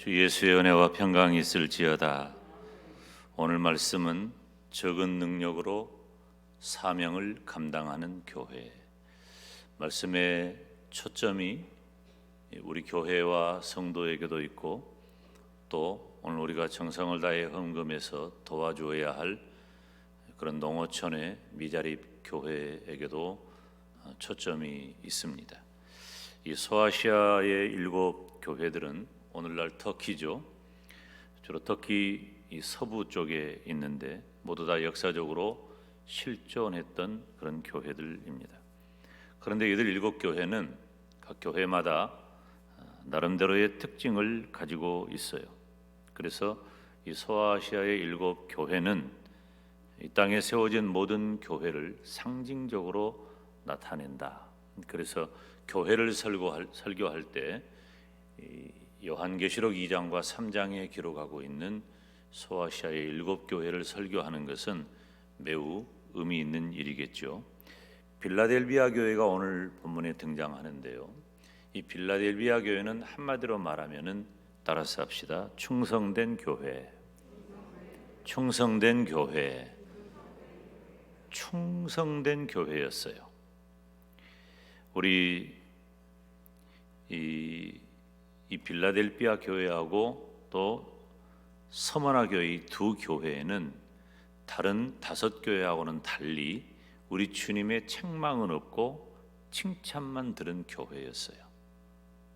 주 예수의 은혜와 평강이 있을지어다. 오늘 말씀은 적은 능력으로 사명을 감당하는 교회. 말씀의 초점이 우리 교회와 성도에게도 있고, 또 오늘 우리가 정성을 다해 헌금해서 도와주어야 할 그런 농어촌의 미자립 교회에게도 초점이 있습니다. 이 소아시아의 7 교회들은 오늘날 터키죠. 주로 터키 이 서부 쪽에 있는데 모두 다 역사적으로 실존했던 그런 교회들입니다. 그런데 이들 7 교회는 각 교회마다 나름대로의 특징을 가지고 있어요. 그래서 이 소아시아의 7 교회는 이 땅에 세워진 모든 교회를 상징적으로 나타낸다. 그래서 교회를 설교할 때 요한계시록 2장과 3장에 기록하고 있는 소아시아의 7 교회를 설교하는 것은 매우 의미 있는 일이겠죠. 빌라델비아 교회가 오늘 본문에 등장하는데요. 이 빌라델비아 교회는 한마디로 말하면은 따라서 합시다. 충성된 교회. 충성된 교회. 충성된 교회였어요. 우리 이 빌라델비아 교회하고 또 서머나 교회 이 2 교회에는 다른 5 교회하고는 달리 우리 주님의 책망은 없고 칭찬만 들은 교회였어요.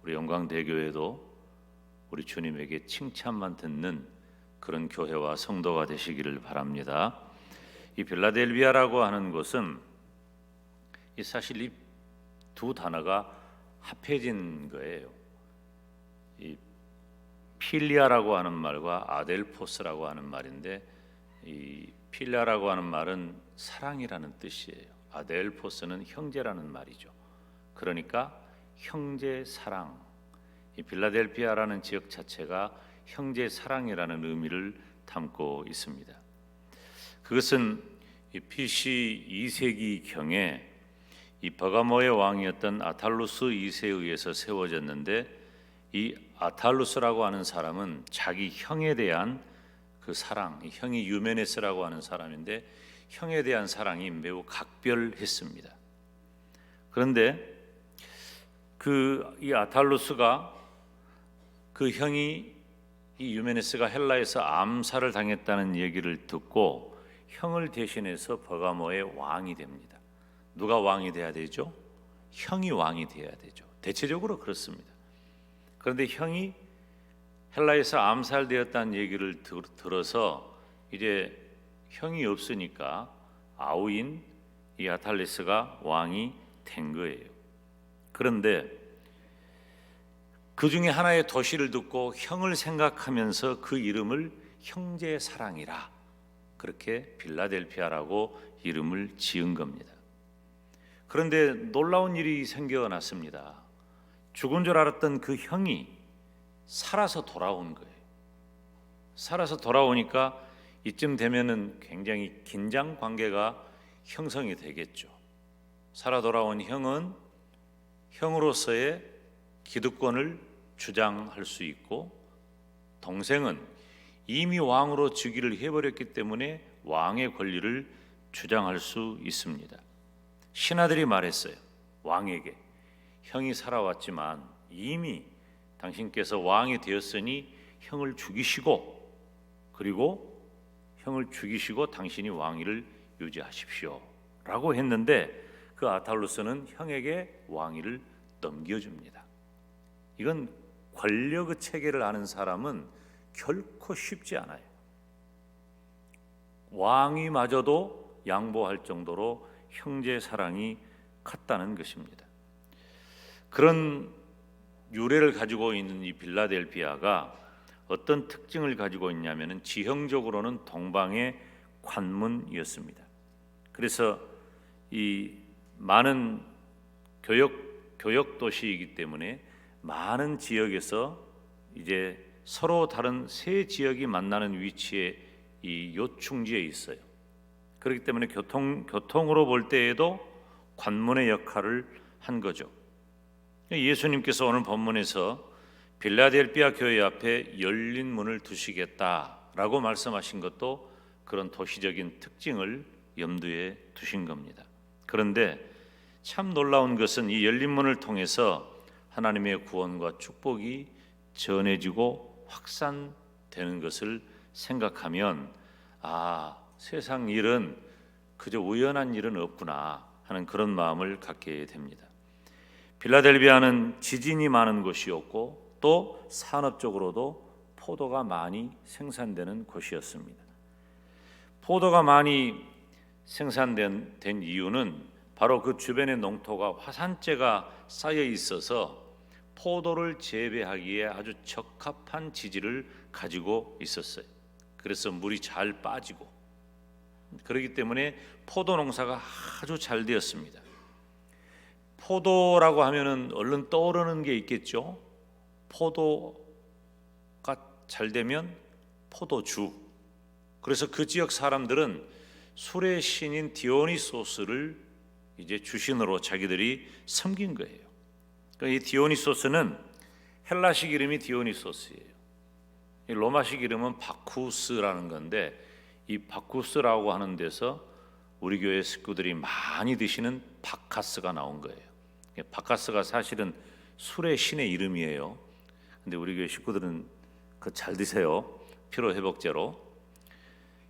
우리 영광대교회도 우리 주님에게 칭찬만 듣는 그런 교회와 성도가 되시기를 바랍니다. 이 빌라델비아라고 하는 곳은 사실 이 2 단어가 합해진 거예요. 이 필리아라고 하는 말과 아델포스라고 하는 말인데, 이 필리아라고 하는 말은 사랑이라는 뜻이에요. 아델포스는 형제라는 말이죠. 그러니까 형제 사랑. 이 빌라델비아라는 지역 자체가 형제 사랑이라는 의미를 담고 있습니다. 그것은 이 BC 2세기 경에 이 버가모의 왕이었던 아탈루스 2세에 의해서 세워졌는데, 이 아탈루스라고 하는 사람은 자기 형에 대한 그 사랑, 형이 유메네스라고 하는 사람인데 형에 대한 사랑이 매우 각별했습니다. 그런데 이 아탈루스가 그 형이 이 유메네스가 헬라에서 암살을 당했다는 얘기를 듣고 형을 대신해서 버가모의 왕이 됩니다. 누가 왕이 돼야 되죠? 형이 왕이 돼야 되죠. 대체적으로 그렇습니다. 그런데 형이 헬라에서 암살되었다는 얘기를 들어서 이제 형이 없으니까 아우인 이 아탈레스가 왕이 된 거예요. 그런데 그 중에 하나의 도시를 듣고 형을 생각하면서 그 이름을 형제 사랑이라, 그렇게 빌라델피아라고 이름을 지은 겁니다. 그런데 놀라운 일이 생겨났습니다. 죽은 줄 알았던 그 형이 살아서 돌아온 거예요. 살아서 돌아오니까 이쯤 되면은 굉장히 긴장 관계가 형성이 되겠죠. 살아 돌아온 형은 형으로서의 기득권을 주장할 수 있고, 동생은 이미 왕으로 즉위를 해버렸기 때문에 왕의 권리를 주장할 수 있습니다. 신하들이 말했어요. 왕에게, 형이 살아왔지만 이미 당신께서 왕이 되었으니 형을 죽이시고, 그리고 형을 죽이시고 당신이 왕위를 유지하십시오 라고 했는데, 그 아탈루스는 형에게 왕위를 넘겨줍니다. 이건 권력의 체계를 아는 사람은 결코 쉽지 않아요. 왕위마저도 양보할 정도로 형제 사랑이 컸다는 것입니다. 그런 유래를 가지고 있는 이 빌라델비아가 어떤 특징을 가지고 있냐면은 지형적으로는 동방의 관문이었습니다. 그래서 이 많은 교역 도시이기 때문에 많은 지역에서 이제 서로 다른 세 지역이 만나는 위치에 이 요충지에 있어요. 그렇기 때문에 교통으로 볼 때에도 관문의 역할을 한 거죠. 예수님께서 오늘 본문에서 빌라델비아 교회 앞에 열린 문을 두시겠다라고 말씀하신 것도 그런 도시적인 특징을 염두에 두신 겁니다. 그런데 참 놀라운 것은 이 열린 문을 통해서 하나님의 구원과 축복이 전해지고 확산되는 것을 생각하면 세상 일은 그저 우연한 일은 없구나 하는 그런 마음을 갖게 됩니다. 빌라델비아는 지진이 많은 곳이었고 또 산업적으로도 포도가 많이 생산되는 곳이었습니다. 포도가 많이 생산된 이유는 바로 그 주변의 농토가 화산재가 쌓여 있어서 포도를 재배하기에 아주 적합한 지질을 가지고 있었어요. 그래서 물이 잘 빠지고 그렇기 때문에 포도 농사가 아주 잘 되었습니다. 포도라고 하면은 얼른 떠오르는 게 있겠죠. 포도가 잘 되면 포도주. 그래서 그 지역 사람들은 술의 신인 디오니소스를 이제 주신으로 자기들이 섬긴 거예요. 그러니까 이 디오니소스는 헬라식 이름이 디오니소스예요. 이 로마식 이름은 바쿠스라는 건데 이 바쿠스라고 하는 데서 우리 교회 식구들이 많이 드시는 바카스가 나온 거예요. 바카스가 사실은 술의 신의 이름이에요. 근데 우리 교회 식구들은 그 잘 드세요. 피로 회복제로.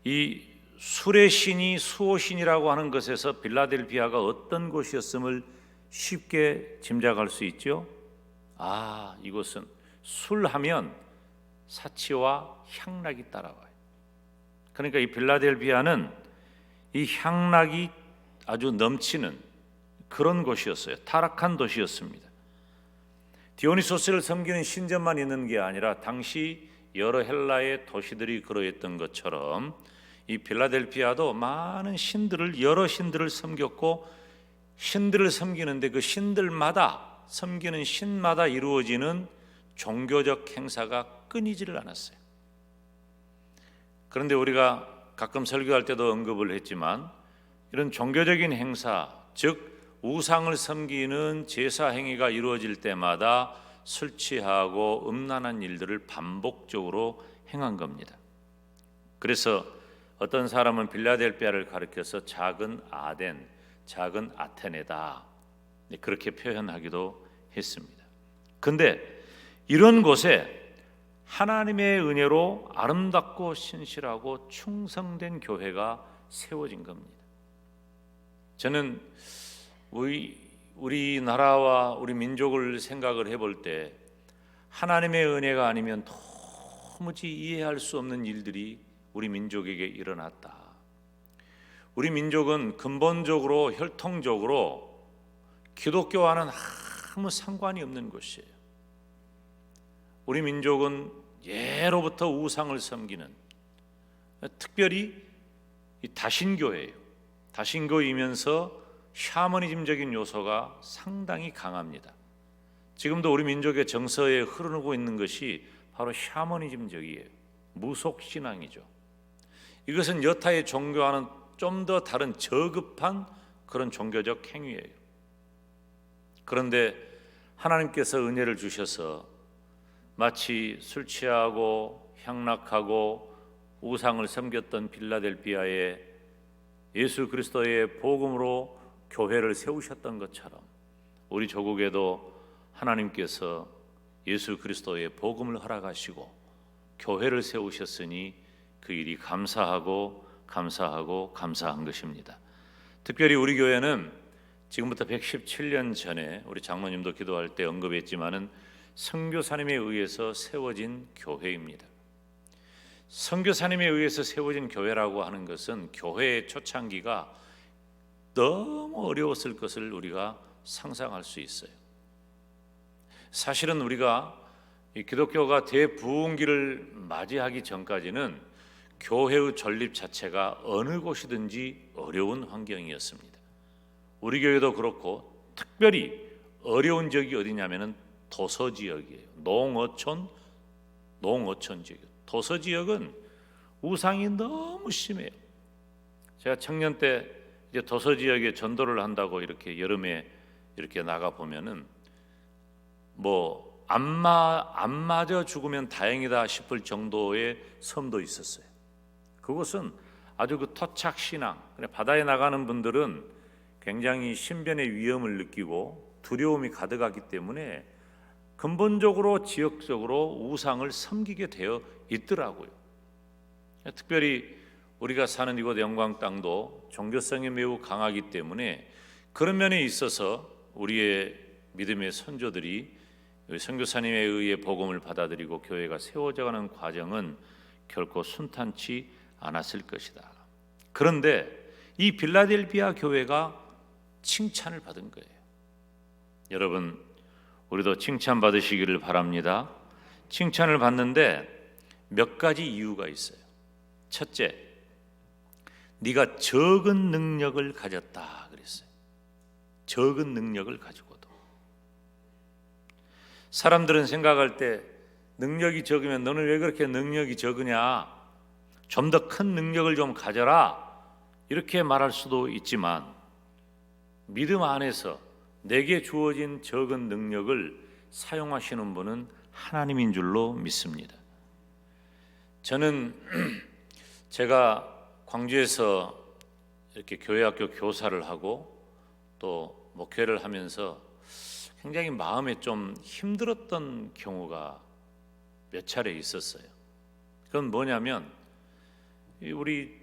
이 술의 신이 수호신이라고 하는 것에서 빌라델비아가 어떤 곳이었음을 쉽게 짐작할 수 있죠. 이곳은 술하면 사치와 향락이 따라와요. 그러니까 이 빌라델비아는 이 향락이 아주 넘치는 그런 곳이었어요. 타락한 도시였습니다. 디오니소스를 섬기는 신전만 있는 게 아니라 당시 여러 헬라의 도시들이 그러했던 것처럼 이 빌라델비아도 많은 여러 신들을 섬겼고 신들을 섬기는데 그 섬기는 신마다 이루어지는 종교적 행사가 끊이지를 않았어요. 그런데 우리가 가끔 설교할 때도 언급을 했지만 이런 종교적인 행사, 즉 우상을 섬기는 제사 행위가 이루어질 때마다 술 취하고 음란한 일들을 반복적으로 행한 겁니다. 그래서 어떤 사람은 빌라델비아를 가리켜서 작은 아덴, 작은 아테네다 그렇게 표현하기도 했습니다. 그런데 이런 곳에 하나님의 은혜로 아름답고 신실하고 충성된 교회가 세워진 겁니다. 저는 우리나라와 우리 민족을 생각을 해볼 때 하나님의 은혜가 아니면 도무지 이해할 수 없는 일들이 우리 민족에게 일어났다. 우리 민족은 근본적으로 혈통적으로 기독교와는 아무 상관이 없는 것이에요. 우리 민족은 예로부터 우상을 섬기는 특별히 이 다신교예요. 다신교이면서 샤머니즘적인 요소가 상당히 강합니다. 지금도 우리 민족의 정서에 흐르고 있는 것이 바로 샤머니즘적이에요. 무속신앙이죠. 이것은 여타의 종교와는 좀 더 다른 저급한 그런 종교적 행위예요. 그런데 하나님께서 은혜를 주셔서 마치 술 취하고 향락하고 우상을 섬겼던 빌라델비아에 예수 그리스도의 복음으로 교회를 세우셨던 것처럼 우리 조국에도 하나님께서 예수 그리스도의 복음을 허락하시고 교회를 세우셨으니 그 일이 감사한 것입니다. 특별히 우리 교회는 지금부터 117년 전에 우리 장로님도 기도할 때 언급했지만은 선교사님에 의해서 세워진 교회입니다. 선교사님에 의해서 세워진 교회라고 하는 것은 교회의 초창기가 너무 어려웠을 것을 우리가 상상할 수 있어요. 사실은 우리가 이 기독교가 대부흥기를 맞이하기 전까지는 교회의 전립 자체가 어느 곳이든지 어려운 환경이었습니다. 우리 교회도 그렇고 특별히 어려운 지역이 어디냐면은 도서 지역이에요. 농어촌 지역. 도서 지역은 우상이 너무 심해요. 제가 청년 때 이제 도서 지역에 전도를 한다고 이렇게 여름에 이렇게 나가 보면은 뭐 안 맞아 죽으면 다행이다 싶을 정도의 섬도 있었어요. 그곳은 아주 그 토착 신앙, 바다에 나가는 분들은 굉장히 신변의 위험을 느끼고 두려움이 가득하기 때문에 근본적으로 지역적으로 우상을 섬기게 되어 있더라고요. 특별히 우리가 사는 이곳 영광 땅도 종교성이 매우 강하기 때문에 그런 면에 있어서 우리의 믿음의 선조들이 선교사님에 의해 복음을 받아들이고 교회가 세워져가는 과정은 결코 순탄치 않았을 것이다. 그런데 이 빌라델비아 교회가 칭찬을 받은 거예요. 여러분, 우리도 칭찬 받으시기를 바랍니다. 칭찬을 받는데 몇 가지 이유가 있어요. 첫째, 네가 적은 능력을 가졌다 그랬어요. 적은 능력을 가지고도. 사람들은 생각할 때 능력이 적으면 너는 왜 그렇게 능력이 적으냐? 좀 더 큰 능력을 좀 가져라. 이렇게 말할 수도 있지만 믿음 안에서 내게 주어진 적은 능력을 사용하시는 분은 하나님인 줄로 믿습니다. 저는 제가 광주에서 이렇게 교회학교 교사를 하고 또 목회를 하면서 굉장히 마음에 좀 힘들었던 경우가 몇 차례 있었어요. 그건 뭐냐면 우리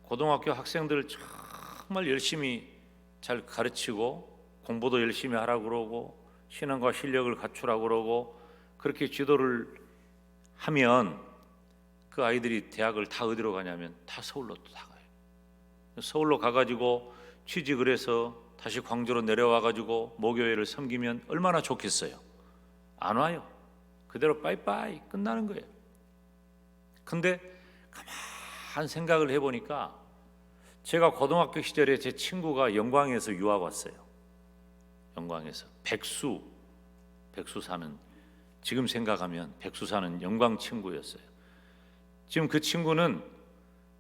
고등학교 학생들 정말 열심히 잘 가르치고 공부도 열심히 하라고 그러고 신앙과 실력을 갖추라고 그러고 그렇게 지도를 하면 그 아이들이 대학을 다 어디로 가냐면 다 서울로 또 다 가요. 서울로 가가지고 취직을 해서 다시 광주로 내려와가지고 모교회를 섬기면 얼마나 좋겠어요. 안 와요. 그대로 빠이빠이 끝나는 거예요. 근데 가만 생각을 해보니까 제가 고등학교 시절에 제 친구가 영광에서 유학 왔어요. 영광에서 백수 사는, 지금 생각하면 백수 사는 영광 친구였어요. 지금 그 친구는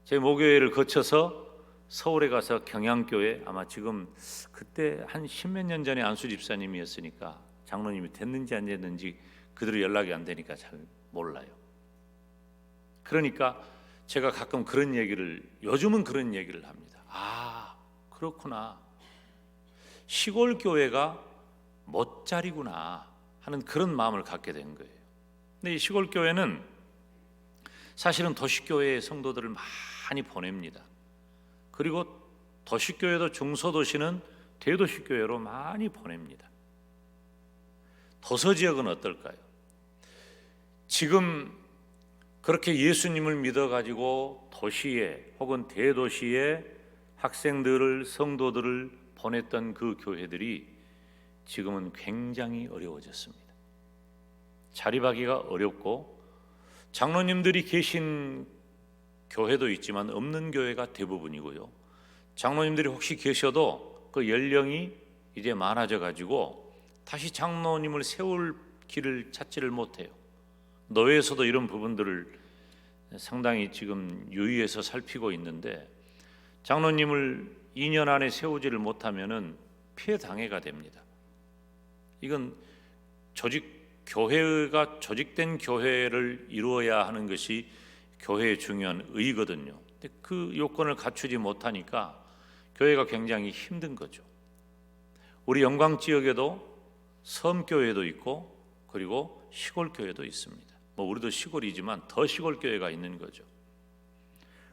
제 모교회를 거쳐서 서울에 가서 경양교회, 아마 지금 그때 한 십몇 년 전에 안수 집사님이었으니까 장로님이 됐는지 안 됐는지 그대로 연락이 안 되니까 잘 몰라요. 그러니까 제가 가끔 그런 얘기를, 요즘은 그런 얘기를 합니다. 아, 그렇구나. 시골 교회가 멋자리구나 하는 그런 마음을 갖게 된 거예요. 근데 이 시골 교회는 사실은 도시교회의 성도들을 많이 보냅니다. 그리고 도시교회도 중소도시는 대도시교회로 많이 보냅니다. 도서지역은 어떨까요? 지금 그렇게 예수님을 믿어가지고 도시에 혹은 대도시에 학생들을, 성도들을 보냈던 그 교회들이 지금은 굉장히 어려워졌습니다. 자립하기가 어렵고 장로님들이 계신 교회도 있지만 없는 교회가 대부분이고요. 장로님들이 혹시 계셔도 그 연령이 이제 많아져 가지고 다시 장로님을 세울 길을 찾지를 못해요. 노회에서도 이런 부분들을 상당히 지금 유의해서 살피고 있는데 장로님을 2년 안에 세우지를 못하면은 피해 당해가 됩니다. 이건 교회가 조직된 교회를 이루어야 하는 것이 교회의 중요한 의거든요. 근데 그 요건을 갖추지 못하니까 교회가 굉장히 힘든 거죠. 우리 영광 지역에도 섬교회도 있고 그리고 시골 교회도 있습니다. 뭐 우리도 시골이지만 더 시골 교회가 있는 거죠.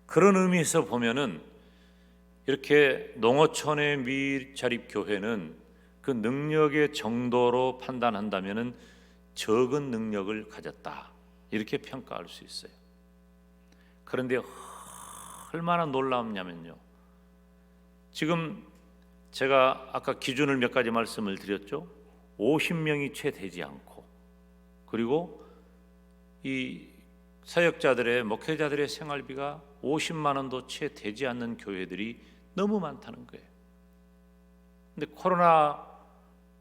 그런 의미에서 보면은 이렇게 농어촌의 미자립 교회는 그 능력의 정도로 판단한다면은 적은 능력을 가졌다 이렇게 평가할 수 있어요. 그런데 얼마나 놀랍냐면요. 지금 제가 아까 기준을 몇 가지 말씀을 드렸죠. 50명이 채 되지 않고 그리고 이 사역자들의 목회자들의 생활비가 50만 원도 채 되지 않는 교회들이 너무 많다는 거예요. 근데 코로나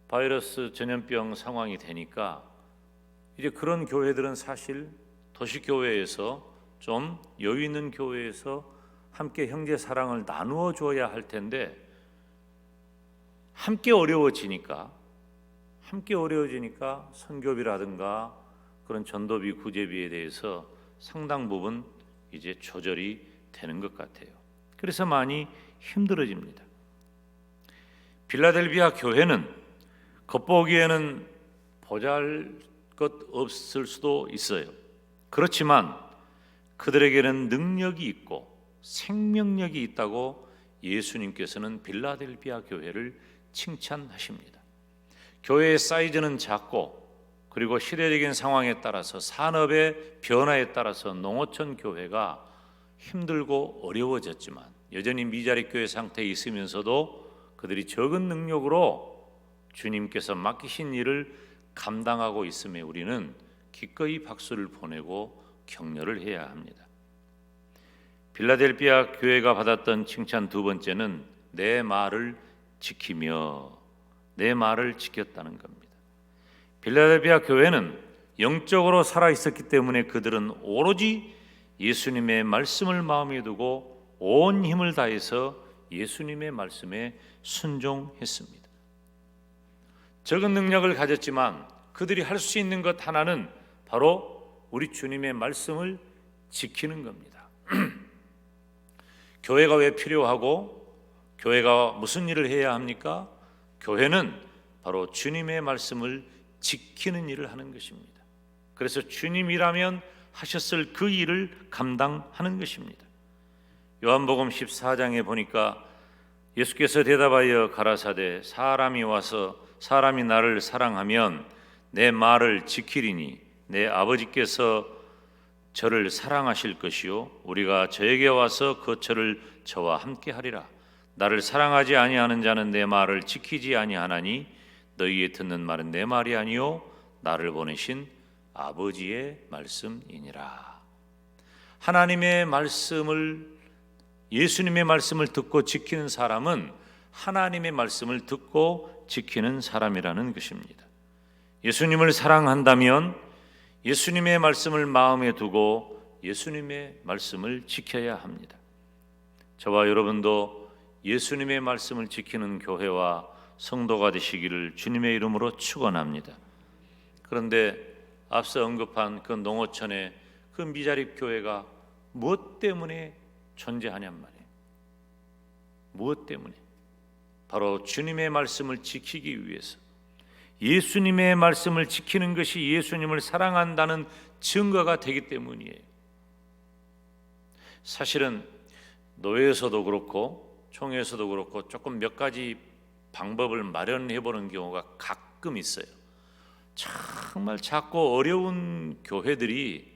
바이러스 전염병 상황이 되니까 이제 그런 교회들은 사실 도시교회에서 좀 여유 있는 교회에서 함께 형제 사랑을 나누어 줘야 할 텐데 함께 어려워지니까 함께 어려워지니까 선교비라든가 그런 전도비, 구제비에 대해서 상당 부분 이제 조절이 되는 것 같아요. 그래서 많이 힘들어집니다. 빌라델비아 교회는 겉보기에는 보잘것 없을 수도 있어요. 그렇지만 그들에게는 능력이 있고 생명력이 있다고 예수님께서는 빌라델비아 교회를 칭찬하십니다. 교회의 사이즈는 작고 그리고 시대적인 상황에 따라서 산업의 변화에 따라서 농어촌 교회가 힘들고 어려워졌지만 여전히 미자립 교회 상태에 있으면서도 그들이 적은 능력으로 주님께서 맡기신 일을 감당하고 있음에 우리는 기꺼이 박수를 보내고 격려를 해야 합니다. 빌라델비아 교회가 받았던 칭찬 두 번째는 내 말을 지키며 내 말을 지켰다는 겁니다. 빌라델비아 교회는 영적으로 살아 있었기 때문에 그들은 오로지 예수님의 말씀을 마음에 두고 온 힘을 다해서 예수님의 말씀에 순종했습니다. 적은 능력을 가졌지만 그들이 할 수 있는 것 하나는 바로 우리 주님의 말씀을 지키는 겁니다. 교회가 왜 필요하고 교회가 무슨 일을 해야 합니까? 교회는 바로 주님의 말씀을 지키는 일을 하는 것입니다. 그래서 주님이라면 하셨을 그 일을 감당하는 것입니다. 요한복음 14장에 보니까 예수께서 대답하여 가라사대 사람이 와서 사람이 나를 사랑하면 내 말을 지키리니 내 아버지께서 저를 사랑하실 것이요 우리가 저에게 와서 거처를 저와 함께 하리라. 나를 사랑하지 아니하는 자는 내 말을 지키지 아니하나니 너희의 듣는 말은 내 말이 아니요 나를 보내신 아버지의 말씀이니라. 하나님의 말씀을 예수님의 말씀을 듣고 지키는 사람은 하나님의 말씀을 듣고 지키는 사람이라는 것입니다. 예수님을 사랑한다면 예수님의 말씀을 마음에 두고 예수님의 말씀을 지켜야 합니다. 저와 여러분도 예수님의 말씀을 지키는 교회와 성도가 되시기를 주님의 이름으로 축원합니다. 그런데 앞서 언급한 그 농어촌의 그 미자립 교회가 무엇 때문에 존재하냔 말이에요. 무엇 때문에? 바로 주님의 말씀을 지키기 위해서. 예수님의 말씀을 지키는 것이 예수님을 사랑한다는 증거가 되기 때문이에요. 사실은 노예에서도 그렇고 총회에서도 그렇고 조금 몇 가지 방법을 마련해 보는 경우가 가끔 있어요. 정말 작고 어려운 교회들이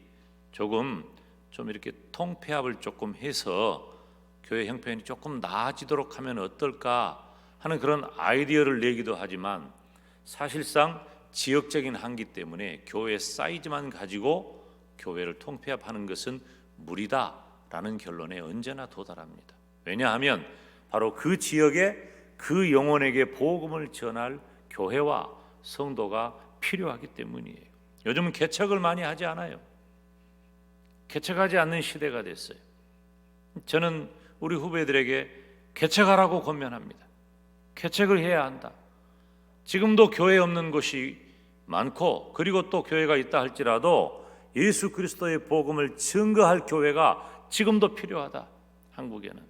좀 이렇게 통폐합을 조금 해서 교회 형편이 조금 나아지도록 하면 어떨까 하는 그런 아이디어를 내기도 하지만 사실상 지역적인 한계 때문에 교회 사이즈만 가지고 교회를 통폐합하는 것은 무리다라는 결론에 언제나 도달합니다. 왜냐하면 바로 그 지역에 그 영혼에게 복음을 전할 교회와 성도가 필요하기 때문이에요. 요즘은 개척을 많이 하지 않아요. 개척하지 않는 시대가 됐어요. 저는 우리 후배들에게 개척하라고 권면합니다. 개척을 해야 한다. 지금도 교회 없는 곳이 많고 그리고 또 교회가 있다 할지라도 예수 그리스도의 복음을 증거할 교회가 지금도 필요하다. 한국에는.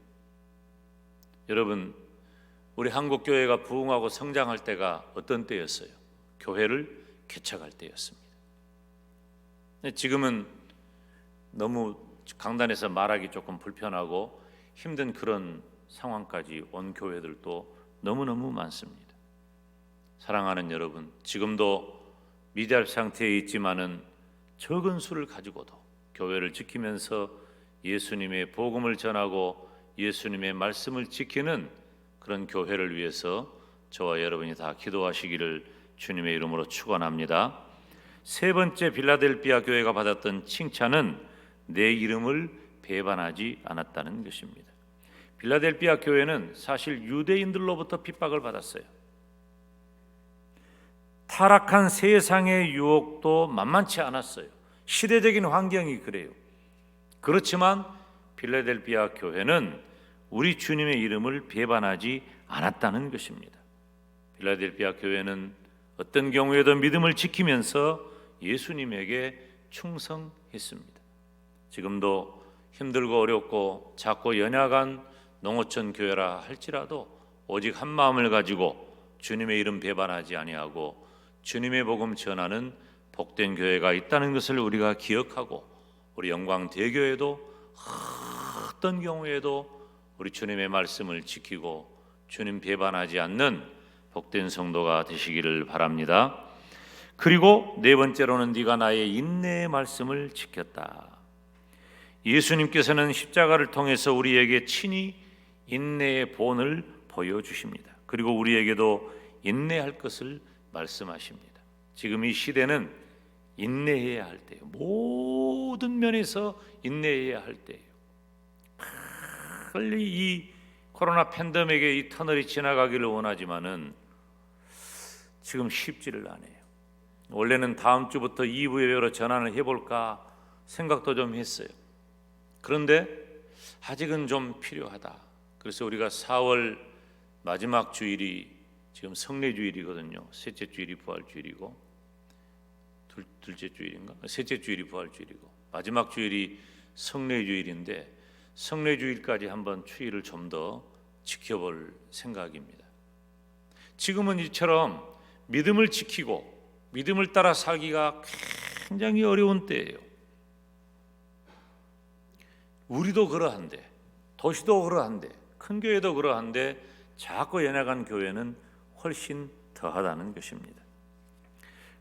여러분, 우리 한국 교회가 부흥하고 성장할 때가 어떤 때였어요? 교회를 개척할 때였습니다. 지금은 너무 강단에서 말하기 조금 불편하고 힘든 그런 상황까지 온 교회들도 너무너무 많습니다. 사랑하는 여러분, 지금도 미자립 상태에 있지만은 적은 수를 가지고도 교회를 지키면서 예수님의 복음을 전하고 예수님의 말씀을 지키는 그런 교회를 위해서 저와 여러분이 다 기도하시기를 주님의 이름으로 축원합니다. 세 번째 빌라델비아 교회가 받았던 칭찬은 내 이름을 배반하지 않았다는 것입니다. 빌라델비아 교회는 사실 유대인들로부터 핍박을 받았어요. 타락한 세상의 유혹도 만만치 않았어요. 시대적인 환경이 그래요. 그렇지만 빌라델비아 교회는 우리 주님의 이름을 배반하지 않았다는 것입니다. 빌라델비아 교회는 어떤 경우에도 믿음을 지키면서 예수님에게 충성했습니다. 지금도 힘들고 어렵고 작고 연약한 농어촌 교회라 할지라도 오직 한 마음을 가지고 주님의 이름 배반하지 아니하고 주님의 복음 전하는 복된 교회가 있다는 것을 우리가 기억하고, 우리 영광대교회도 어떤 경우에도 우리 주님의 말씀을 지키고 주님 배반하지 않는 복된 성도가 되시기를 바랍니다. 그리고 네 번째로는 네가 나의 인내의 말씀을 지켰다. 예수님께서는 십자가를 통해서 우리에게 친히 인내의 본을 보여주십니다. 그리고 우리에게도 인내할 것을 말씀하십니다. 지금 이 시대는 인내해야 할 때예요. 모든 면에서 인내해야 할 때예요. 빨리 이 코로나 팬데믹의 이 터널이 지나가기를 원하지만은 지금 쉽지를 않아요. 원래는 다음 주부터 2부 예배로 전환을 해볼까 생각도 좀 했어요. 그런데 아직은 좀 필요하다. 그래서 우리가 4월 마지막 주일이 지금 성례주일이거든요. 셋째 주일이 부활주일이고, 둘째 주일인가? 셋째 주일이 부활주일이고, 마지막 주일이 성례주일인데 성례주일까지 한번 추일을 좀 더 지켜볼 생각입니다. 지금은 이처럼 믿음을 지키고 믿음을 따라 살기가 굉장히 어려운 때예요. 우리도 그러한데, 도시도 그러한데, 큰 교회도 그러한데 작고 연약한 교회는 훨씬 더하다는 것입니다.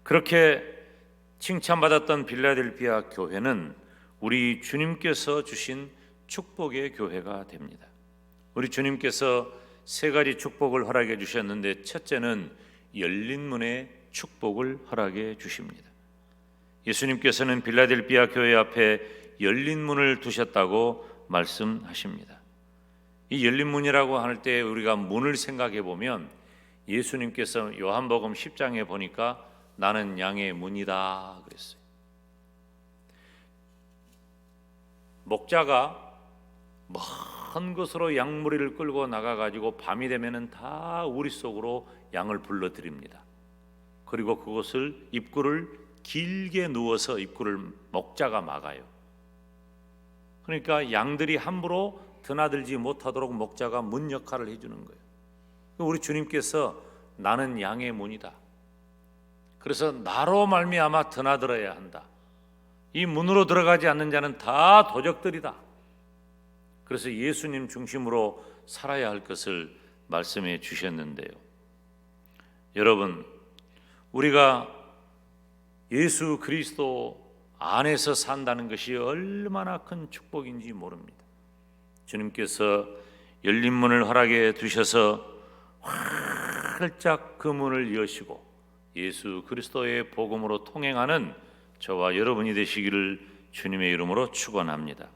그렇게 칭찬받았던 빌라델피아 교회는 우리 주님께서 주신 축복의 교회가 됩니다. 우리 주님께서 세 가지 축복을 허락해 주셨는데, 첫째는 열린 문의 축복을 허락해 주십니다. 예수님께서는 빌라델피아 교회 앞에 열린 문을 두셨다고 말씀하십니다. 이 열린 문이라고 할 때 우리가 문을 생각해 보면, 예수님께서 요한복음 10장에 보니까 나는 양의 문이다 그랬어요. 목자가 먼 곳으로 양무리를 끌고 나가가지고 밤이 되면은 다 우리 속으로 양을 불러들입니다. 그리고 그곳을 입구를 길게 누워서 입구를 목자가 막아요. 그러니까 양들이 함부로 드나들지 못하도록 목자가 문 역할을 해주는 거예요. 우리 주님께서 나는 양의 문이다. 그래서 나로 말미암아 드나들어야 한다. 이 문으로 들어가지 않는 자는 다 도적들이다. 그래서 예수님 중심으로 살아야 할 것을 말씀해 주셨는데요. 여러분, 우리가 예수 그리스도 안에서 산다는 것이 얼마나 큰 축복인지 모릅니다. 주님께서 열린 문을 허락해 두셔서 활짝 그 문을 여시고 예수 그리스도의 복음으로 통행하는 저와 여러분이 되시기를 주님의 이름으로 축원합니다.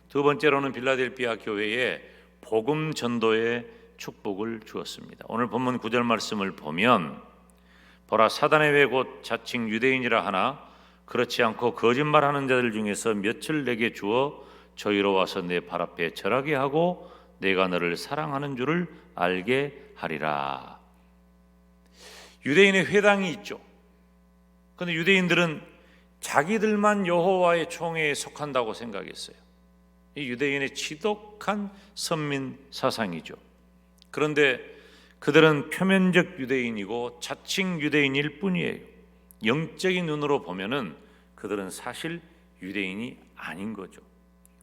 두 번째로는 빌라델피아 교회에 복음 전도의 축복을 주었습니다. 오늘 본문 9절 말씀을 보면, 보라 사단의 왜 곧 자칭 유대인이라 하나 그렇지 않고 거짓말하는 자들 중에서 몇을 내게 주어 저희로 와서 내 발 앞에 절하게 하고 내가 너를 사랑하는 줄을 알게 하리라. 유대인의 회당이 있죠. 그런데 유대인들은 자기들만 여호와의 총회에 속한다고 생각했어요. 이 유대인의 지독한 선민 사상이죠. 그런데 그들은 표면적 유대인이고 자칭 유대인일 뿐이에요. 영적인 눈으로 보면은 그들은 사실 유대인이 아닌 거죠.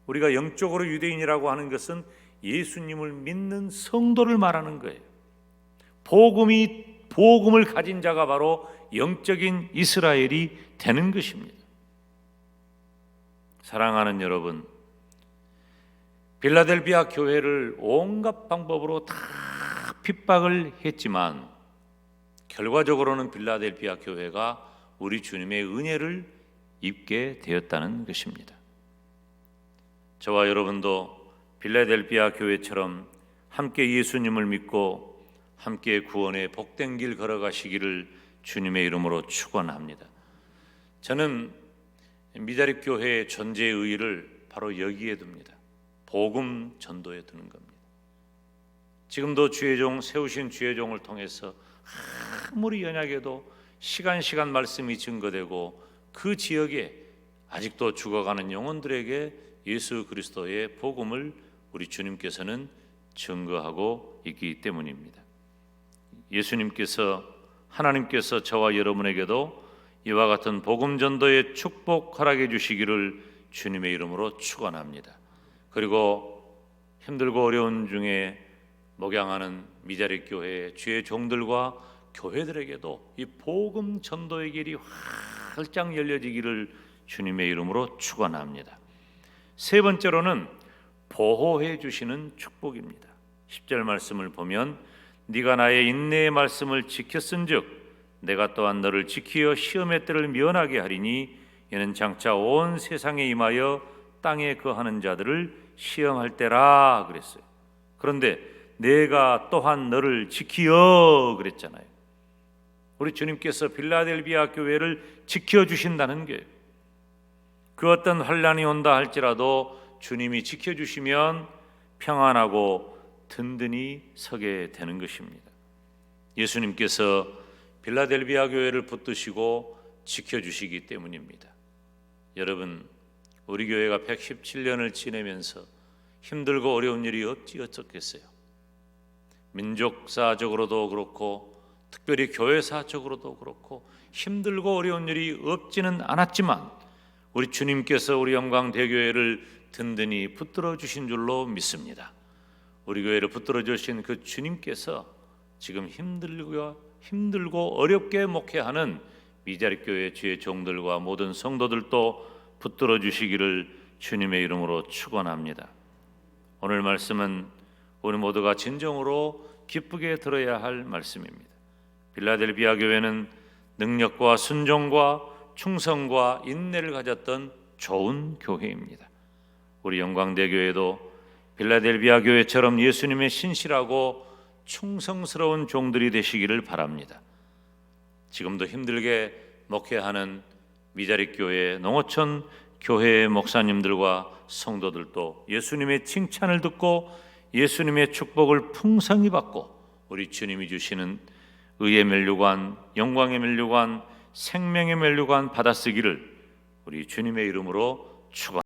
우리가 영적으로 유대인이라고 하는 것은 예수님을 믿는 성도를 말하는 거예요. 복음을 가진 자가 바로 영적인 이스라엘이 되는 것입니다. 사랑하는 여러분, 빌라델피아 교회를 온갖 방법으로 다 핍박을 했지만 결과적으로는 빌라델피아 교회가 우리 주님의 은혜를 입게 되었다는 것입니다. 저와 여러분도 빌라델피아 교회처럼 함께 예수님을 믿고 함께 구원의 복된 길 걸어가시기를 주님의 이름으로 축원합니다. 저는 미자립 교회의 존재의 의의를 바로 여기에 둡니다. 복음 전도에 두는 겁니다. 지금도 주의 종 세우신 주의 종을 통해서 아무리 연약해도 시간 말씀이 증거되고 그 지역에 아직도 죽어가는 영혼들에게 예수 그리스도의 복음을 우리 주님께서는 증거하고 있기 때문입니다. 예수님께서 하나님께서 저와 여러분에게도 이와 같은 복음 전도의 축복 허락해 주시기를 주님의 이름으로 축원합니다. 그리고 힘들고 어려운 중에 목양하는 미자립 교회의 주의 종들과 교회들에게도 이 복음 전도의 길이 활짝 열려지기를 주님의 이름으로 축원합니다. 세 번째로는 보호해 주시는 축복입니다. 10절 말씀을 보면 네가 나의 인내의 말씀을 지켰은즉 내가 또한 너를 지키어 시험의 때를 면하게 하리니 이는 장차 온 세상에 임하여 땅에 거하는 자들을 시험할 때라 그랬어요. 그런데 내가 또한 너를 지키어 그랬잖아요. 우리 주님께서 빌라델비아 교회를 지켜주신다는 게 그 어떤 환난이 온다 할지라도 주님이 지켜주시면 평안하고 든든히 서게 되는 것입니다. 예수님께서 빌라델비아 교회를 붙드시고 지켜주시기 때문입니다. 여러분, 우리 교회가 117년을 지내면서 힘들고 어려운 일이 없지 어쩌겠어요. 민족사적으로도 그렇고 특별히 교회사적으로도 그렇고 힘들고 어려운 일이 없지는 않았지만 우리 주님께서 우리 영광대교회를 든든히 붙들어 주신 줄로 믿습니다. 우리 교회를 붙들어 주신 그 주님께서 지금 힘들고 어렵게 목회하는 미자립교회 주의 종들과 모든 성도들도 붙들어 주시기를 주님의 이름으로 축원합니다. 오늘 말씀은 우리 모두가 진정으로 기쁘게 들어야 할 말씀입니다. 빌라델비아 교회는 능력과 순종과 충성과 인내를 가졌던 좋은 교회입니다. 우리 영광대교회도 빌라델비아 교회처럼 예수님의 신실하고 충성스러운 종들이 되시기를 바랍니다. 지금도 힘들게 목회하는 미자립교회 농어촌 교회의 목사님들과 성도들도 예수님의 칭찬을 듣고 예수님의 축복을 풍성히 받고 우리 주님이 주시는 의의 면류관, 영광의 면류관, 생명의 면류관 받아쓰기를 우리 주님의 이름으로 축원합니다.